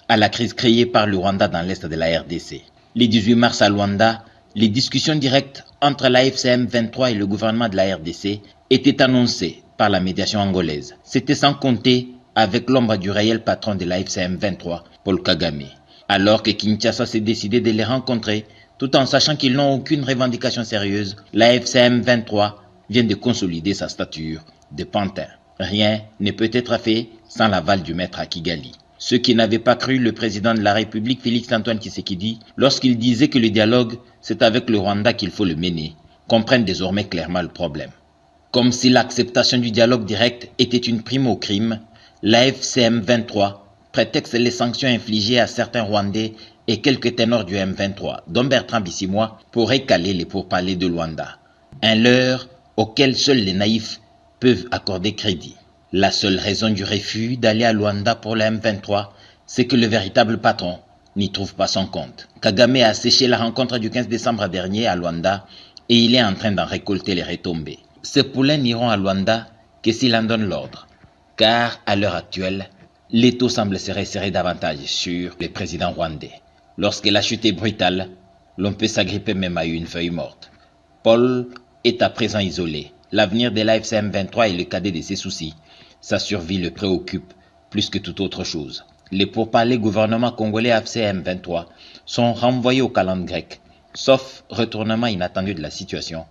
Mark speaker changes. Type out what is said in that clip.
Speaker 1: à la crise créée par le Rwanda dans l'est de la RDC. Le 18 mars à Luanda, les discussions directes entre la FCM 23 et le gouvernement de la RDC étaient annoncées par la médiation angolaise. C'était sans compter avec l'ombre du réel patron de la FCM 23, Paul Kagame. Alors que Kinshasa s'est décidé de les rencontrer, tout en sachant qu'ils n'ont aucune revendication sérieuse, la FCM 23 vient de consolider sa stature de pantin. Rien ne peut être fait sans l'aval du maître à Kigali. Ceux qui n'avaient pas cru le président de la République, Félix-Antoine Tshisekedi, lorsqu'il disait que le dialogue, c'est avec le Rwanda qu'il faut le mener, comprennent désormais clairement le problème. Comme si l'acceptation du dialogue direct était une prime au crime, la FCM 23 prétexte les sanctions infligées à certains Rwandais et quelques ténors du M23, dont Bertrand Bissimois, pour récaler les pourparlers de Luanda. Un leurre auquel seuls les naïfs peuvent accorder crédit. La seule raison du refus d'aller à Luanda pour le M23, c'est que le véritable patron n'y trouve pas son compte. Kagame a séché la rencontre du 15 décembre dernier à Luanda et il est en train d'en récolter les retombées. Ces poulains n'iront à Luanda que s'il en donne l'ordre, car à l'heure actuelle, l'étau semble se resserrer davantage sur le président rwandais. Lorsque la chute est brutale, l'on peut s'agripper même à une feuille morte. Paul est à présent isolé. L'avenir de la FCM 23 est le cadet de ses soucis. Sa survie le préoccupe plus que toute autre chose. Les pourparlers gouvernement congolais FCM 23 sont renvoyés au calendrier grec. Sauf retournement inattendu de la situation,